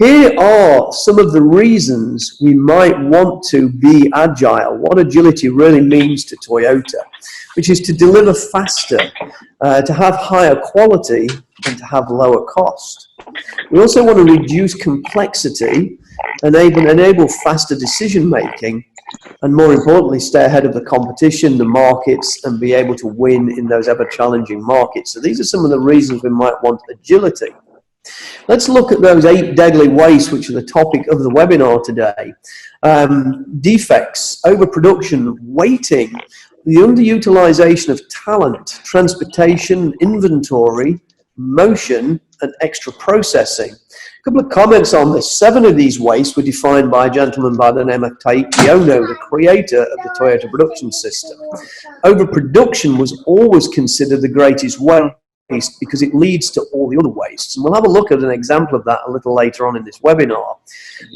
Here are some of the reasons we might want to be agile, what agility really means to Toyota, which is to deliver faster, to have higher quality, and to have lower cost. We also want to reduce complexity, enable faster decision making, and more importantly, stay ahead of the competition, the markets, and be able to win in those ever-challenging markets. So these are some of the reasons we might want agility. Let's look at those 8 deadly wastes, which are the topic of the webinar today. Defects, overproduction, waiting, the underutilization of talent, transportation, inventory, motion, and extra processing. A couple of comments on this. 7 of these wastes were defined by a gentleman by the name of Taiichi Ohno, the creator of the Toyota production system. Overproduction was always considered the greatest waste because it leads to all the other wastes. And we'll have a look at an example of that a little later on in this webinar.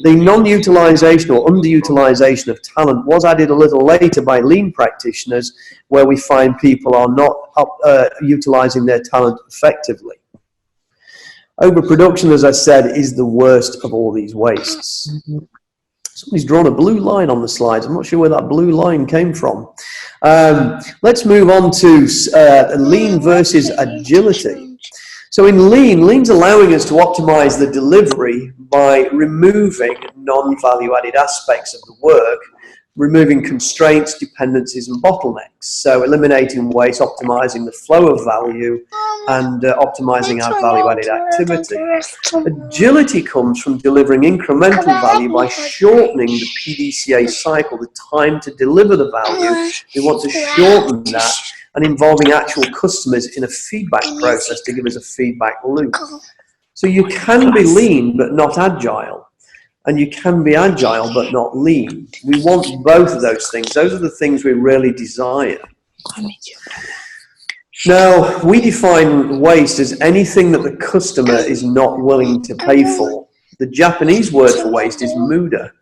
The non-utilization or underutilization of talent was added a little later by lean practitioners, where we find people are not utilizing their talent effectively. Overproduction, as I said, is the worst of all these wastes. Somebody's drawn a blue line on the slides. I'm not sure where that blue line came from. Let's move on to lean versus agility. So in lean's allowing us to optimize the delivery by removing non-value-added aspects of the work, removing constraints, dependencies, and bottlenecks. So eliminating waste, optimizing the flow of value, and optimizing our value-added activity. Agility comes from delivering incremental value by shortening the PDCA cycle, the time to deliver the value. We want to shorten that, and involving actual customers in a feedback process to give us a feedback loop. So you can be lean but not agile, and you can be agile but not lean. We want both of those things. Those are the things we really desire. Now, we define waste as anything that the customer is not willing to pay for. The Japanese word for waste is muda.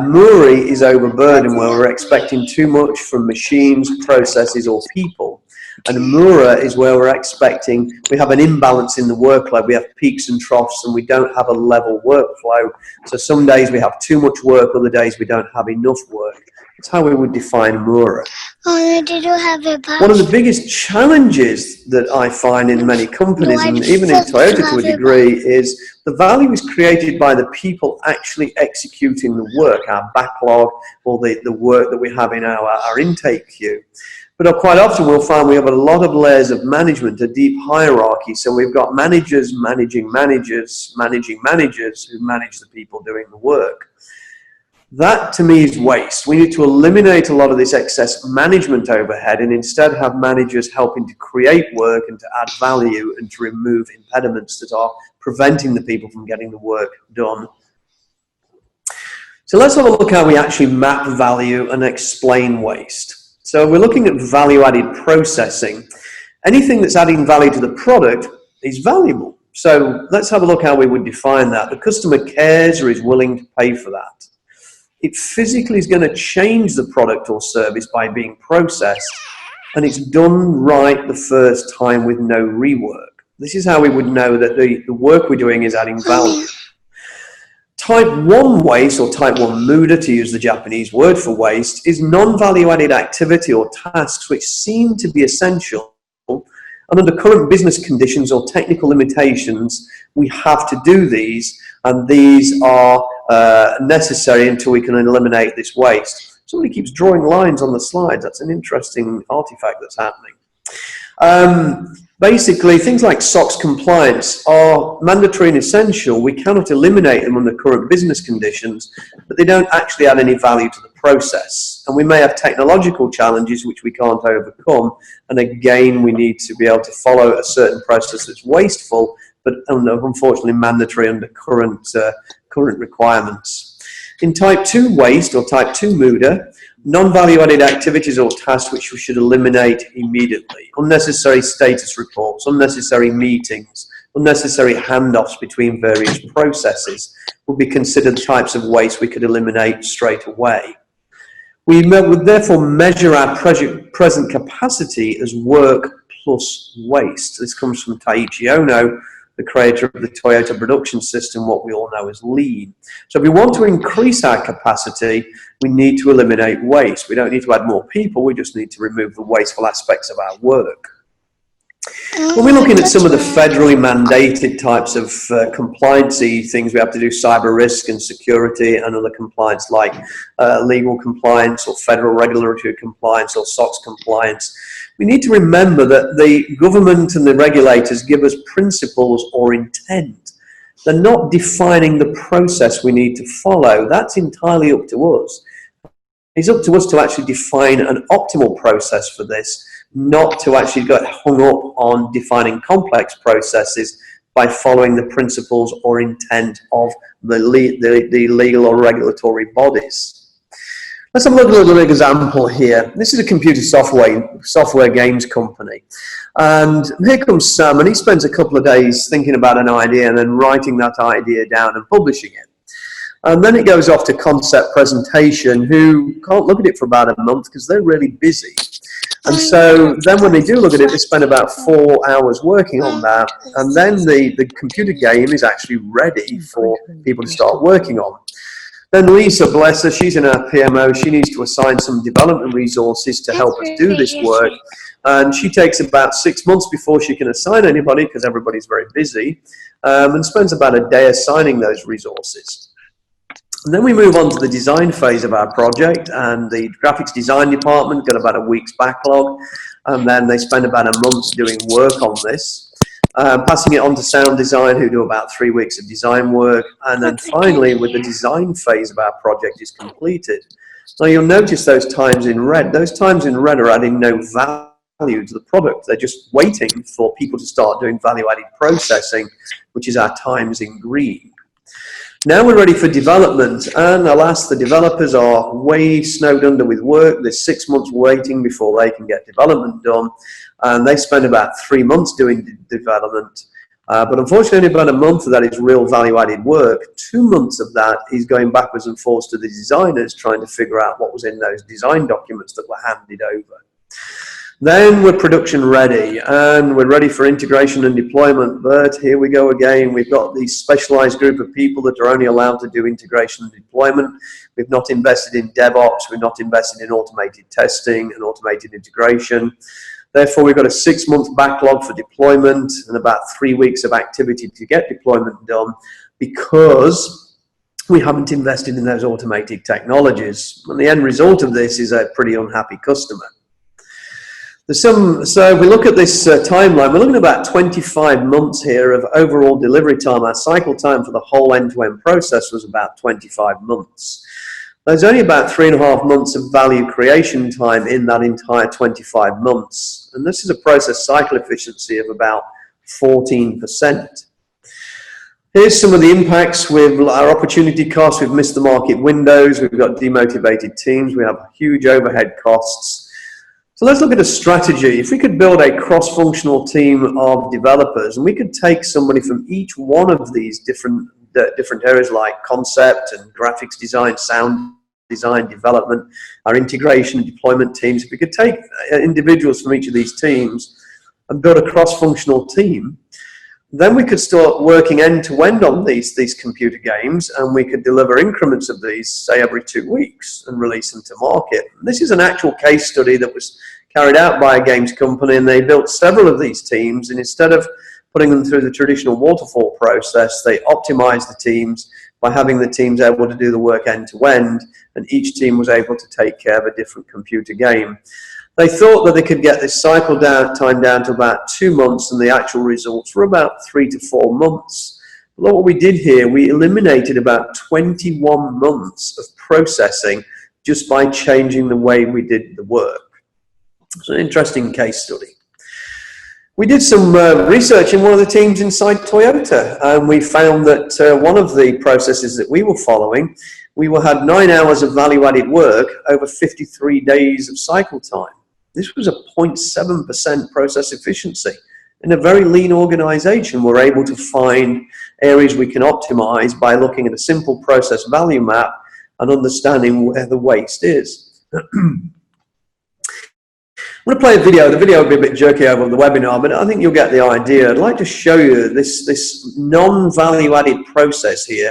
Muri is overburden, where we're expecting too much from machines, processes, or people. And mura is where we're expecting, we have an imbalance in the workload. We have peaks and troughs, and we don't have a level workflow. So some days we have too much work, other days we don't have enough work. That's how we would define mura. One of the biggest challenges that I find in many companies, and even in Toyota to a degree, is the value is created by the people actually executing the work, our backlog, or the work that we have in our intake queue. But quite often we'll find we have a lot of layers of management, a deep hierarchy. So we've got managers managing managers, managing managers who manage the people doing the work. That to me is waste. We need to eliminate a lot of this excess management overhead and instead have managers helping to create work and to add value and to remove impediments that are preventing the people from getting the work done. So let's have a look how we actually map value and explain waste. So we're looking at value-added processing. Anything that's adding value to the product is valuable. So let's have a look how we would define that. The customer cares or is willing to pay for that. It physically is going to change the product or service by being processed, and it's done right the first time with no rework. This is how we would know that the work we're doing is adding value. Type 1 waste, or type 1 muda, to use the Japanese word for waste, is non-value-added activity or tasks which seem to be essential, and under current business conditions or technical limitations, we have to do these, and these are necessary until we can eliminate this waste. Somebody keeps drawing lines on the slides. That's an interesting artifact that's happening. Basically, things like SOX compliance are mandatory and essential. We cannot eliminate them under current business conditions, but they don't actually add any value to the process. And we may have technological challenges which we can't overcome. And again, we need to be able to follow a certain process that's wasteful, but unfortunately mandatory under current requirements. In type 2 waste, or type 2 muda, non-value-added activities or tasks which we should eliminate immediately. Unnecessary status reports, unnecessary meetings, unnecessary handoffs between various processes would be considered types of waste we could eliminate straight away. We would therefore measure our present capacity as work plus waste. This comes from Taiichi Ohno, the creator of the Toyota production system, what we all know as lean. So if we want to increase our capacity, we need to eliminate waste. We don't need to add more people, we just need to remove the wasteful aspects of our work. When we're looking at some of the federally mandated types of compliance-y things, we have to do cyber risk and security and other compliance like legal compliance or federal regulatory compliance or SOX compliance. We need to remember that the government and the regulators give us principles or intent. They're not defining the process we need to follow. That's entirely up to us. It's up to us to actually define an optimal process for this, not to actually get hung up on defining complex processes by following the principles or intent of the legal or regulatory bodies. Let's have a look at a little example here. This is a computer software games company. And here comes Sam, and he spends a couple of days thinking about an idea and then writing that idea down and publishing it. And then it goes off to concept presentation, who can't look at it for about a month because they're really busy. And so then when they do look at it, they spend about 4 hours working on that. And then the computer game is actually ready for people to start working on. Then Lisa, bless her, she's in our PMO, she needs to assign some development resources to help us do this work. And she takes about 6 months before she can assign anybody because everybody's very busy, and spends about a day assigning those resources. And then we move on to the design phase of our project, and the graphics design department got about a week's backlog, and then they spend about a month doing work on this, passing it on to sound design, who do about 3 weeks of design work, and then finally, with the design phase of our project is completed. Now you'll notice those times in red. Those times in red are adding no value to the product. They're just waiting for people to start doing value-added processing, which is our times in green. Now we're ready for development, and alas, the developers are way snowed under with work. There's 6 months waiting before they can get development done, and they spend about 3 months doing development. But unfortunately, about a month of that is real value-added work. 2 months of that is going backwards and forwards to the designers, trying to figure out what was in those design documents that were handed over. Then we're production ready, and we're ready for integration and deployment. But here we go again. We've got these specialized group of people that are only allowed to do integration and deployment. We've not invested in DevOps. We've not invested in automated testing and automated integration. Therefore, we've got a 6 month backlog for deployment and about 3 weeks of activity to get deployment done because we haven't invested in those automated technologies. And the end result of this is a pretty unhappy customer. So if we look at this timeline, we're looking at about 25 months here of overall delivery time. Our cycle time for the whole end-to-end process was about 25 months. There's only about 3.5 months of value creation time in that entire 25 months. And this is a process cycle efficiency of about 14%. Here's some of the impacts with our opportunity costs. We've missed the market windows. We've got demotivated teams. We have huge overhead costs. So let's look at a strategy. If we could build a cross-functional team of developers, and we could take somebody from each one of these different areas like concept and graphics design, sound design, development, our integration and deployment teams, if we could take individuals from each of these teams and build a cross-functional team, then we could start working end-to-end on these computer games, and we could deliver increments of these, say, every 2 weeks and release them to market. And this is an actual case study that was carried out by a games company, and they built several of these teams, and instead of putting them through the traditional waterfall process, they optimized the teams by having the teams able to do the work end-to-end, and each team was able to take care of a different computer game. They thought that they could get this cycle time down to about 2 months, and the actual results were about 3 to 4 months. But what we did here, we eliminated about 21 months of processing just by changing the way we did the work. It's an interesting case study. We did some research in one of the teams inside Toyota, and we found that one of the processes that we were following, we had 9 hours of value-added work over 53 days of cycle time. This was a 0.7% process efficiency. In a very lean organization, we're able to find areas we can optimize by looking at a simple process value map and understanding where the waste is. I'm going to play a video. The video will be a bit jerky over the webinar, but I think you'll get the idea. I'd like to show you this non-value added process here.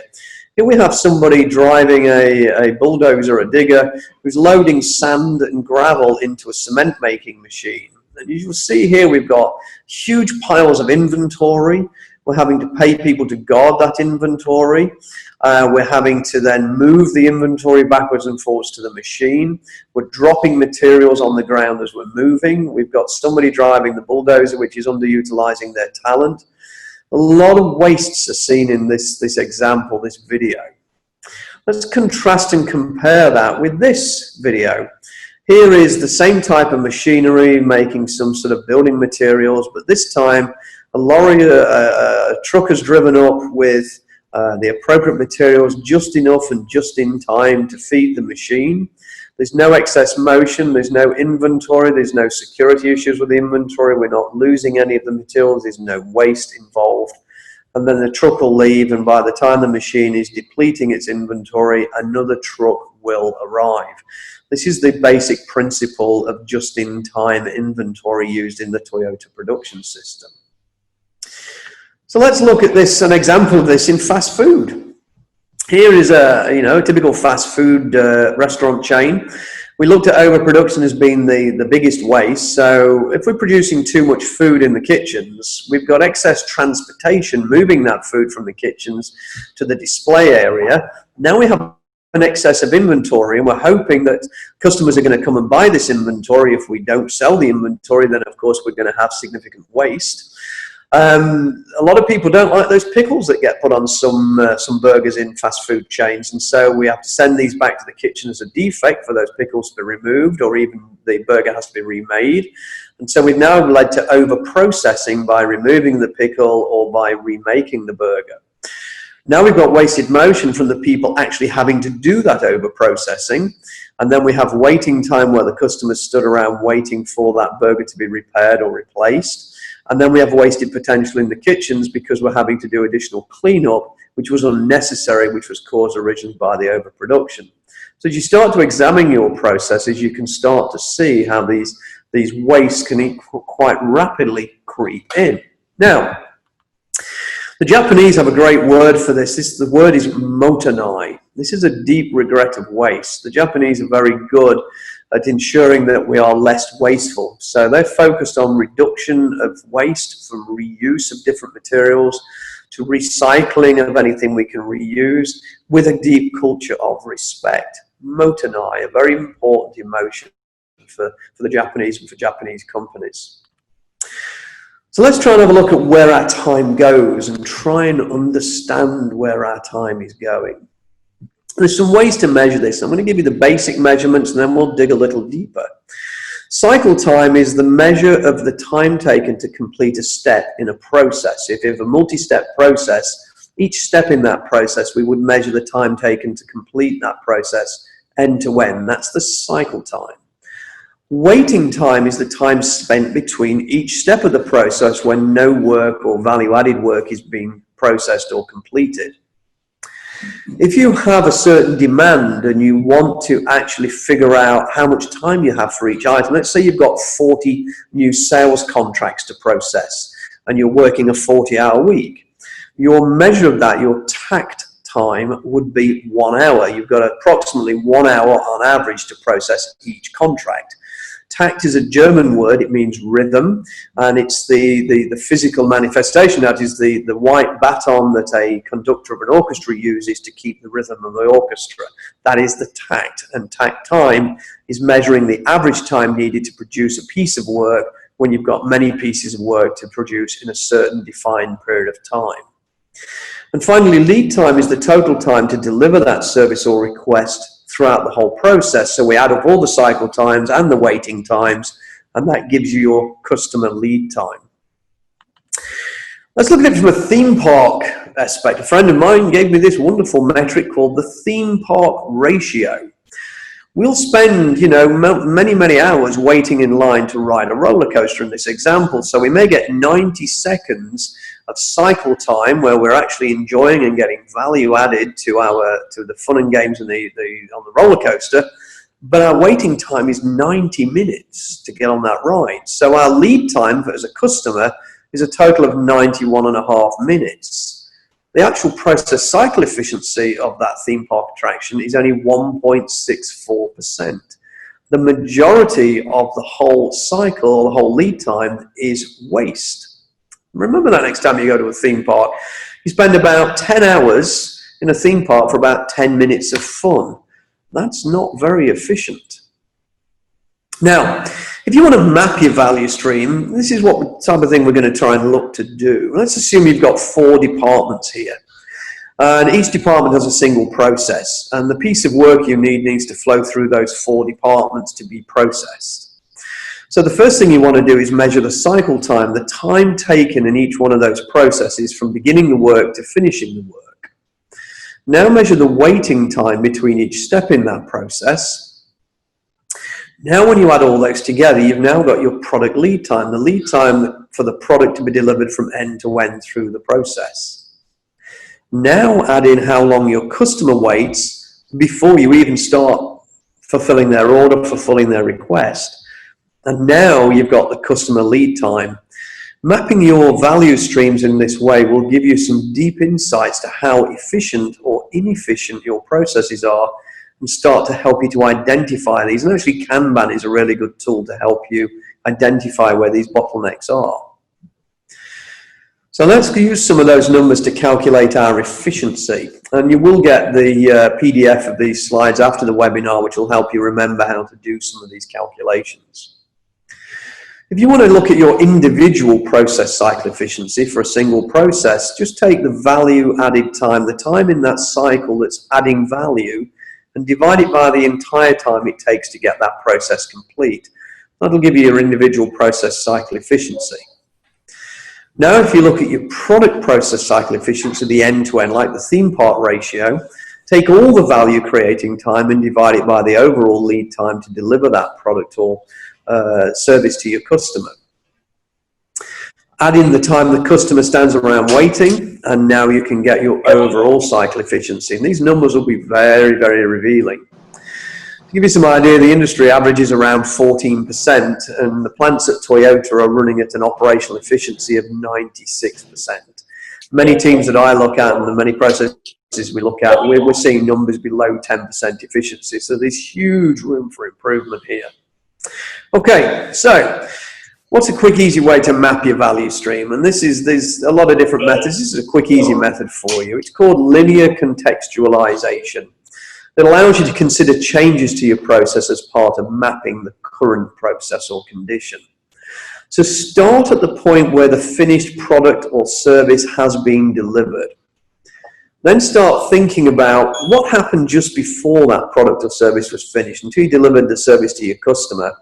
Here we have somebody driving a bulldozer, a digger, who's loading sand and gravel into a cement making machine. And you will see here we've got huge piles of inventory. We're having to pay people to guard that inventory. We're having to then move the inventory backwards and forwards to the machine. We're dropping materials on the ground as we're moving. We've got somebody driving the bulldozer, which is underutilizing their talent. A lot of wastes are seen in this example, this video. Let's contrast and compare that with this video. Here is the same type of machinery making some sort of building materials, but this time a lorry, a truck has driven up with the appropriate materials just enough and just in time to feed the machine. There's no excess motion, there's no inventory, there's no security issues with the inventory, we're not losing any of the materials, there's no waste involved. And then the truck will leave, and by the time the machine is depleting its inventory, another truck will arrive. This is the basic principle of just-in-time inventory used in the Toyota production system. So let's look at this, an example of this in fast food. Here is a typical fast food restaurant chain. We looked at overproduction as being the biggest waste. So if we're producing too much food in the kitchens, we've got excess transportation moving that food from the kitchens to the display area. Now we have an excess of inventory, and we're hoping that customers are going to come and buy this inventory. If we don't sell the inventory, then of course we're going to have significant waste. A lot of people don't like those pickles that get put on some burgers in fast food chains, and so we have to send these back to the kitchen as a defect for those pickles to be removed, or even the burger has to be remade. And so we've now led to over-processing by removing the pickle or by remaking the burger. Now we've got wasted motion from the people actually having to do that over-processing, and then we have waiting time where the customers stood around waiting for that burger to be repaired or replaced. And then we have wasted potential in the kitchens because we're having to do additional cleanup, which was unnecessary, which was caused originally by the overproduction. So as you start to examine your processes, you can start to see how these wastes can quite rapidly creep in. Now, the Japanese have a great word for this. The word is Mottalnal. This is a deep regret of waste. The Japanese are very good at ensuring that we are less wasteful. So they're focused on reduction of waste, from reuse of different materials to recycling of anything we can reuse, with a deep culture of respect. Mottalnal, a very important emotion for the Japanese and for Japanese companies. So let's try and have a look at where our time goes and try and understand where our time is going. There's some ways to measure this. I'm going to give you the basic measurements and then we'll dig a little deeper. Cycle time is the measure of the time taken to complete a step in a process. If you have a multi-step process, each step in that process, we would measure the time taken to complete that process end to end. That's the cycle time. Waiting time is the time spent between each step of the process when no work or value-added work is being processed or completed. If you have a certain demand and you want to actually figure out how much time you have for each item, let's say you've got 40 new sales contracts to process and you're working a 40-hour week, your measure of that, your takt time, would be 1 hour. You've got approximately 1 hour on average to process each contract. Takt is a German word. It means rhythm, and it's the physical manifestation. That is the white baton that a conductor of an orchestra uses to keep the rhythm of the orchestra. That is the takt, and takt time is measuring the average time needed to produce a piece of work when you've got many pieces of work to produce in a certain defined period of time. And finally, lead time is the total time to deliver that service or request throughout the whole process. So we add up all the cycle times and the waiting times, and that gives you your customer lead time. Let's look at it from a theme park aspect. A friend of mine gave me this wonderful metric called the theme park ratio. We'll spend, many hours waiting in line to ride a roller coaster in this example. So we may get 90 seconds of cycle time where we're actually enjoying and getting value added to the fun and games on the roller coaster. but our waiting time is 90 minutes to get on that ride. So our lead time as a customer is a total of 91.5 minutes. The actual process cycle efficiency of that theme park attraction is only 1.64%. The majority of the whole cycle, the whole lead time, is waste. Remember that next time you go to a theme park, you spend about 10 hours in a theme park for about 10 minutes of fun. That's not very efficient. Now, if you want to map your value stream, this is what type of thing we're going to try and look to do. Let's assume you've got 4 departments here. And each department has a single process, and the piece of work you need needs to flow through those 4 departments to be processed. So the first thing you want to do is measure the cycle time, the time taken in each one of those processes from beginning the work to finishing the work. Now measure the waiting time between each step in that process. Now when you add all those together, you've now got your product lead time, the lead time for the product to be delivered from end to end through the process. Now add in how long your customer waits before you even start fulfilling their order, fulfilling their request. And now you've got the customer lead time. Mapping your value streams in this way will give you some deep insights to how efficient or inefficient your processes are and start to help you to identify these. And actually Kanban is a really good tool to help you identify where these bottlenecks are. So let's use some of those numbers to calculate our efficiency. And you will get the PDF of these slides after the webinar, which will help you remember how to do some of these calculations. If you want to look at your individual process cycle efficiency for a single process, just take the value added time, the time in that cycle that's adding value, and divide it by the entire time it takes to get that process complete. That'll give you your individual process cycle efficiency. Now, if you look at your product process cycle efficiency, the end-to-end, like the theme park ratio, take all the value creating time and divide it by the overall lead time to deliver that product or service to your customer. Add in the time the customer stands around waiting, and now you can get your overall cycle efficiency. And these numbers will be very, very revealing. To give you some idea, the industry average is around 14%, and the plants at Toyota are running at an operational efficiency of 96%. Many teams that I look at and the many processes we look at, we're seeing numbers below 10% efficiency. So there's huge room for improvement here. Okay, so what's a quick, easy way to map your value stream? And there's a lot of different methods. This is a quick, easy method for you. It's called linear contextualization. It allows you to consider changes to your process as part of mapping the current process or condition. So start at the point where the finished product or service has been delivered. Then start thinking about what happened just before that product or service was finished until you delivered the service to your customer.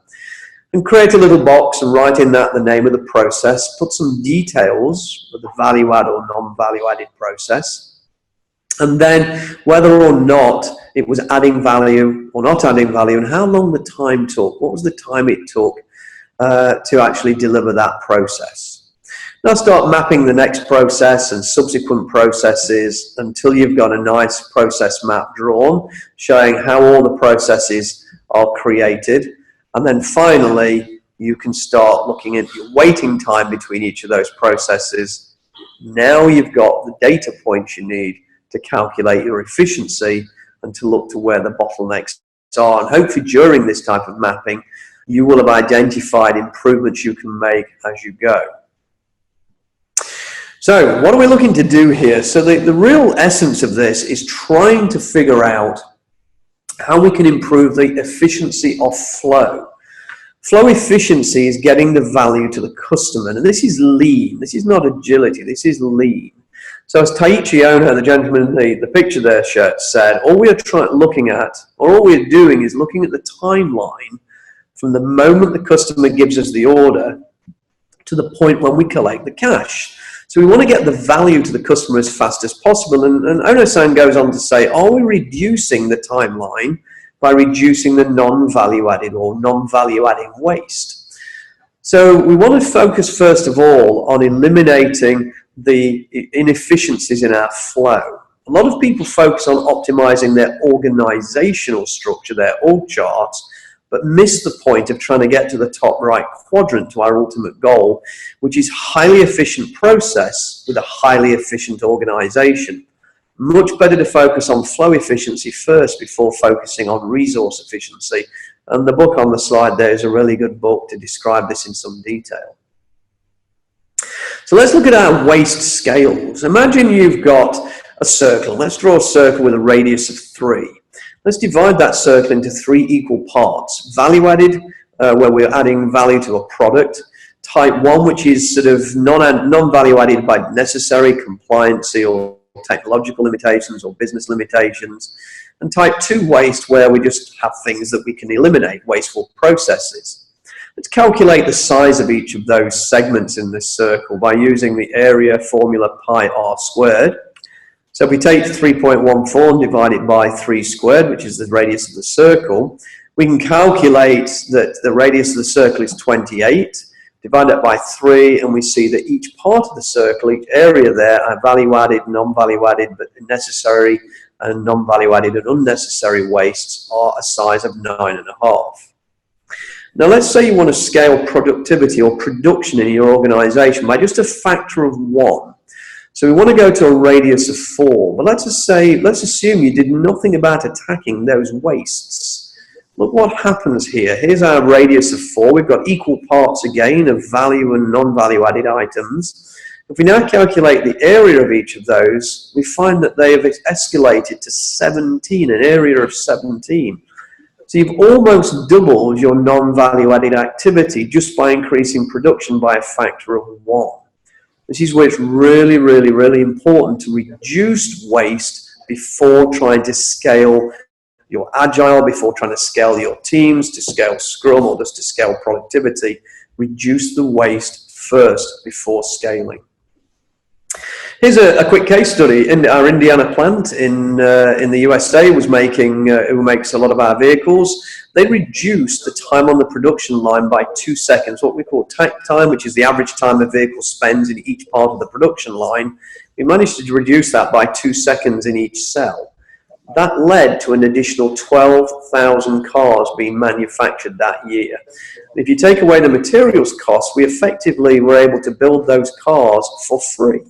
And create a little box and write in that the name of the process. Put some details of the value add or non-value added process. And then whether or not it was adding value or not adding value, and how long the time took. What was the time it took to actually deliver that process? Now start mapping the next process and subsequent processes until you've got a nice process map drawn, showing how all the processes are created. And then finally, you can start looking at your waiting time between each of those processes. Now you've got the data points you need to calculate your efficiency and to look to where the bottlenecks are. And hopefully during this type of mapping, you will have identified improvements you can make as you go. So what are we looking to do here? So the real essence of this is trying to figure out how we can improve the efficiency of flow. Flow efficiency is getting the value to the customer. And this is lean. This is not agility. This is lean. So as Taiichi Ohno, the gentleman in the picture there said, all we're looking at, or all we're doing is looking at the timeline from the moment the customer gives us the order to the point when we collect the cash. So we want to get the value to the customer as fast as possible. And Ohno-san goes on to say, are we reducing the timeline by reducing the non-value added or non-value adding waste? So we want to focus first of all on eliminating the inefficiencies in our flow. A lot of people focus on optimizing their organizational structure, their org charts, but miss the point of trying to get to the top right quadrant to our ultimate goal, which is highly efficient process with a highly efficient organization. Much better to focus on flow efficiency first before focusing on resource efficiency. And the book on the slide there is a really good book to describe this in some detail. So let's look at our waste scales. Imagine you've got a circle. Let's draw a circle with a radius of 3. Let's divide that circle into 3 equal parts. Value added, where we're adding value to a product. Type 1, which is sort of non-value added by necessary compliancy or technological limitations or business limitations. And type 2, waste, where we just have things that we can eliminate, wasteful processes. Let's calculate the size of each of those segments in this circle by using the area formula pi r squared. So if we take 3.14 and divide it by 3 squared, which is the radius of the circle, we can calculate that the radius of the circle is 28. Divide that by 3, and we see that each part of the circle, each area there, are value-added, non-value added, but necessary and non-value added and unnecessary wastes are a size of 9.5. Now let's say you want to scale productivity or production in your organization by just a factor of 1. So we want to go to a radius of 4, but let's assume you did nothing about attacking those wastes. Look what happens here. Here's our radius of 4. We've got equal parts again of value and non-value added items. If we now calculate the area of each of those, we find that they have escalated to 17, an area of 17. So you've almost doubled your non-value added activity just by increasing production by a factor of 1. This is where it's really, really, really important to reduce waste before trying to scale your Agile, before trying to scale your teams, to scale Scrum, or just to scale productivity. Reduce the waste first before scaling. Here's a quick case study. In our Indiana plant in the USA who makes a lot of our vehicles. They reduced the time on the production line by 2 seconds, what we call takt time, which is the average time a vehicle spends in each part of the production line. We managed to reduce that by 2 seconds in each cell. That led to an additional 12,000 cars being manufactured that year. If you take away the materials costs, we effectively were able to build those cars for free,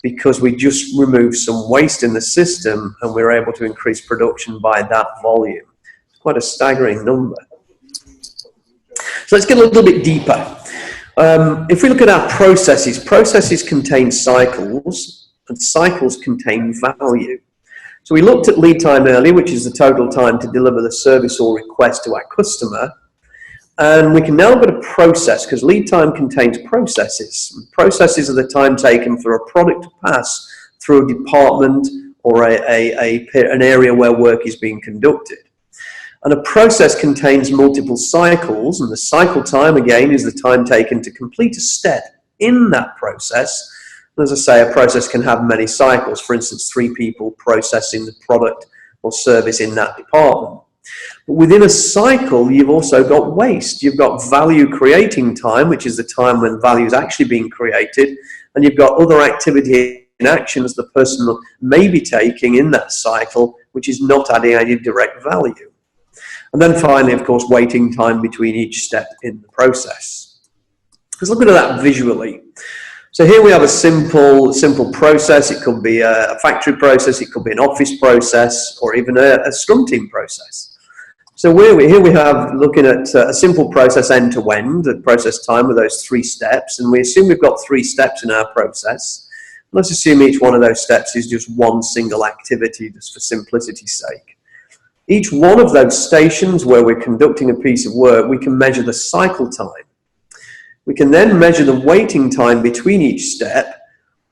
because we just removed some waste in the system and we were able to increase production by that volume. It's quite a staggering number. So let's get a little bit deeper. If we look at our processes, processes contain cycles and cycles contain value. So we looked at lead time earlier, which is the total time to deliver the service or request to our customer. And we can now look at a process, because lead time contains processes. Processes are the time taken for a product to pass through a department or an area where work is being conducted. And a process contains multiple cycles, and the cycle time, again, is the time taken to complete a step in that process. And as I say, a process can have many cycles. For instance, 3 people processing the product or service in that department. But within a cycle, you've also got waste. You've got value creating time, which is the time when value is actually being created, and you've got other activity and actions the person may be taking in that cycle, which is not adding any direct value. And then finally, of course, waiting time between each step in the process. Let's look at that visually. So here we have a simple process. It could be a factory process, it could be an office process, or even a Scrum team process. So here we have looking at a simple process end to end, the process time with those 3 steps, and we assume we've got 3 steps in our process. Let's assume each one of those steps is just one single activity, just for simplicity's sake. Each one of those stations where we're conducting a piece of work, we can measure the cycle time. We can then measure the waiting time between each step,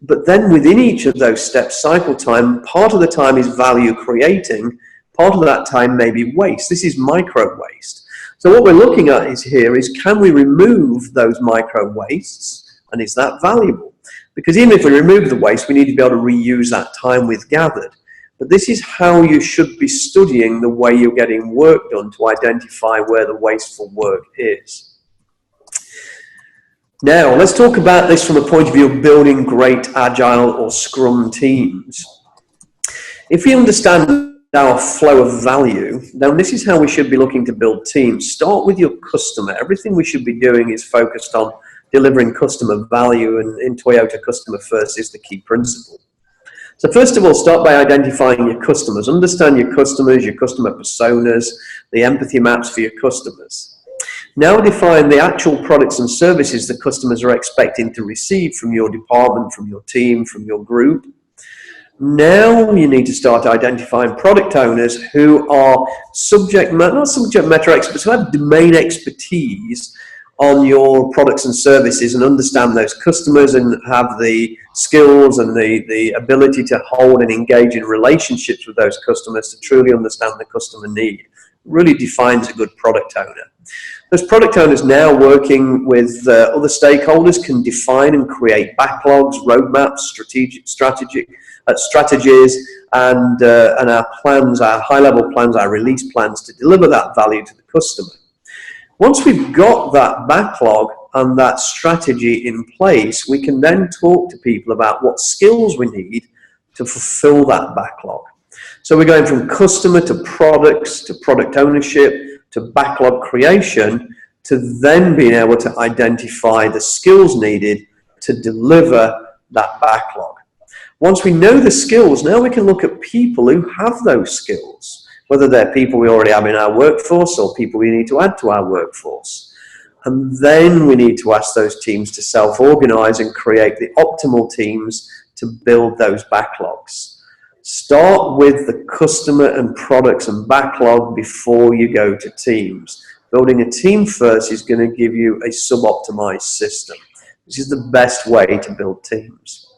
but then within each of those steps, cycle time, part of the time is value creating, part of that time may be waste. This is micro waste. So what we're looking at is can we remove those micro wastes, and is that valuable? Because even if we remove the waste, we need to be able to reuse that time we've gathered. But this is how you should be studying the way you're getting work done, to identify where the wasteful work is. Now, let's talk about this from a point of view of building great Agile or Scrum teams. If we understand our flow of value, then this is how we should be looking to build teams. Start with your customer. Everything we should be doing is focused on delivering customer value, and in Toyota, customer first is the key principle. So first of all, start by identifying your customers. Understand your customers, your customer personas, the empathy maps for your customers. Now define the actual products and services the customers are expecting to receive from your department, from your team, from your group. Now you need to start identifying product owners who are not subject matter experts, who have domain expertise on your products and services, and understand those customers and have the skills and the ability to hold and engage in relationships with those customers to truly understand the customer need. Really defines a good product owner. Those product owners, now working with other stakeholders, can define and create backlogs, roadmaps, strategies, and our plans, our high-level plans, our release plans to deliver that value to the customer. Once we've got that backlog and that strategy in place, we can then talk to people about what skills we need to fulfill that backlog. So we're going from customer to products to product ownership to backlog creation, to then being able to identify the skills needed to deliver that backlog. Once we know the skills, now we can look at people who have those skills, whether they're people we already have in our workforce or people we need to add to our workforce. And then we need to ask those teams to self-organize and create the optimal teams to build those backlogs. Start with the customer and products and backlog before you go to teams. Building a team first is going to give you a sub-optimized system. This is the best way to build teams.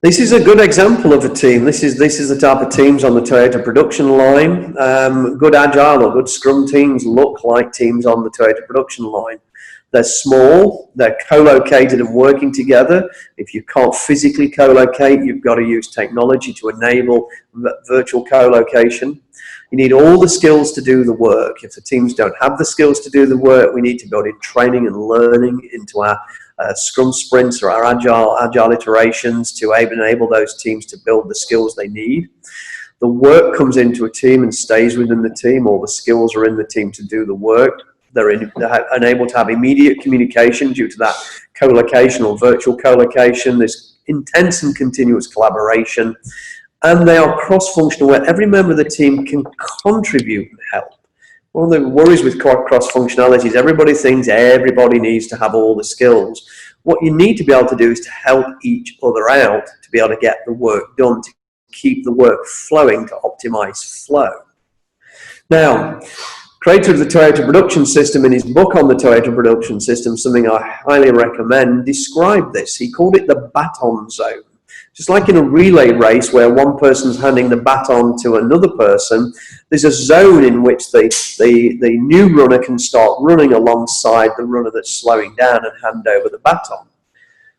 This is a good example of a team. This is the type of teams on the Toyota production line. Good Agile or good Scrum teams look like teams on the Toyota production line. They're small, they're co-located and working together. If you can't physically co-locate, you've got to use technology to enable virtual co-location. You need all the skills to do the work. If the teams don't have the skills to do the work, we need to build in training and learning into our Scrum sprints or our Agile iterations to enable those teams to build the skills they need. The work comes into a team and stays within the team. All the skills are in the team to do the work. They're unable to have immediate communication due to that co-location or virtual co-location. There's intense and continuous collaboration. And they are cross-functional, where every member of the team can contribute and help. One of the worries with cross-functionality is everybody thinks everybody needs to have all the skills. What you need to be able to do is to help each other out to be able to get the work done, to keep the work flowing, to optimize flow. Now, creator of the Toyota production system, in his book on the Toyota production system, something I highly recommend, described this. He called it the baton zone. Just like in a relay race where one person's handing the baton to another person, there's a zone in which the new runner can start running alongside the runner that's slowing down and hand over the baton.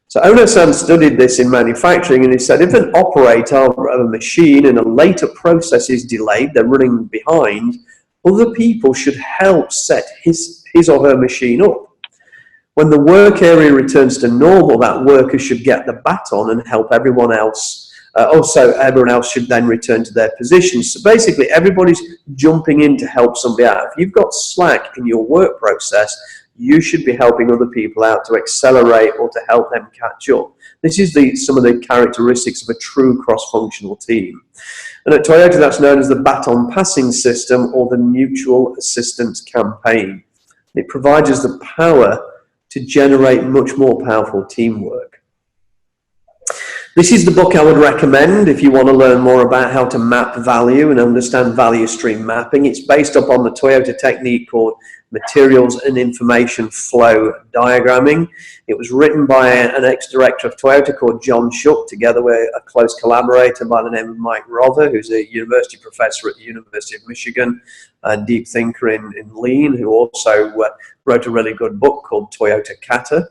So Ono-san studied this in manufacturing, and he said if an operator of a machine and a later process is delayed, they're running behind, other people should help set his or her machine up. When the work area returns to normal, that worker should get the baton and help everyone else. Everyone else should then return to their positions. So basically, everybody's jumping in to help somebody out. If you've got slack in your work process, you should be helping other people out to accelerate or to help them catch up. This is some of the characteristics of a true cross-functional team. And at Toyota, that's known as the baton passing system or the mutual assistance campaign. It provides us the power to generate much more powerful teamwork. This is the book I would recommend if you want to learn more about how to map value and understand value stream mapping. It's based upon the Toyota technique called Materials and Information Flow Diagramming. It was written by an ex-director of Toyota called John Shook, together with a close collaborator by the name of Mike Rother, who's a university professor at the University of Michigan, a deep thinker in Lean, who also wrote a really good book called Toyota Kata.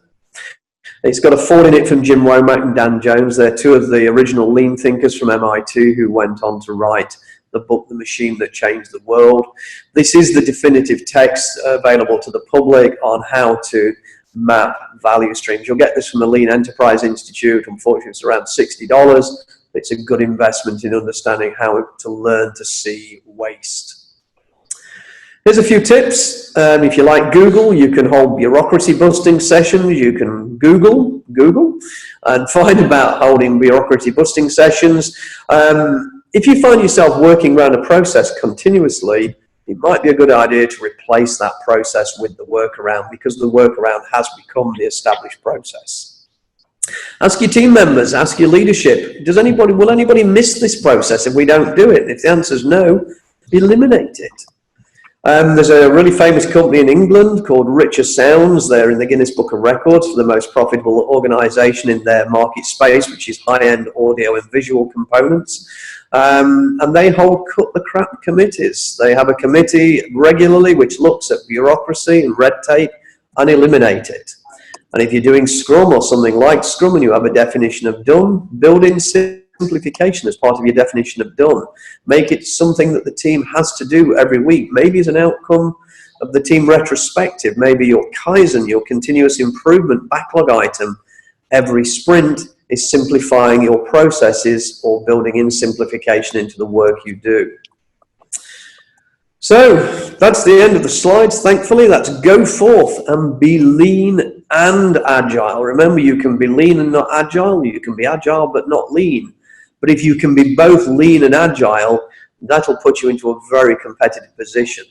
It's got a 4 in it from Jim Womack and Dan Jones. They're two of the original Lean thinkers from MIT who went on to write the book, The Machine That Changed the World. This is the definitive text available to the public on how to map value streams. You'll get this from the Lean Enterprise Institute. Unfortunately, it's around $60. it's a good investment in understanding how to learn to see waste. Here's a few tips. If you like Google, you can hold bureaucracy busting sessions. You can Google and find about holding bureaucracy busting sessions. If you find yourself working around a process continuously, it might be a good idea to replace that process with the workaround, because the workaround has become the established process. Ask your team members, ask your leadership, will anybody miss this process if we don't do it? If the answer is no, eliminate it. There's a really famous company in England called Richer Sounds. They're in the Guinness Book of Records for the most profitable organization in their market space, which is high-end audio and visual components. And they hold cut the crap committees. They have a committee regularly which looks at bureaucracy and red tape and eliminate it. And if you're doing Scrum or something like Scrum and you have a definition of done, build in simplification as part of your definition of done. Make it something that the team has to do every week. Maybe as an outcome of the team retrospective, maybe your Kaizen, your continuous improvement backlog item, every sprint is simplifying your processes or building in simplification into the work you do. So that's the end of the slides. Thankfully, that's go forth and be lean and agile. Remember, you can be lean and not agile. You can be agile but not lean. But if you can be both lean and agile, that'll put you into a very competitive position.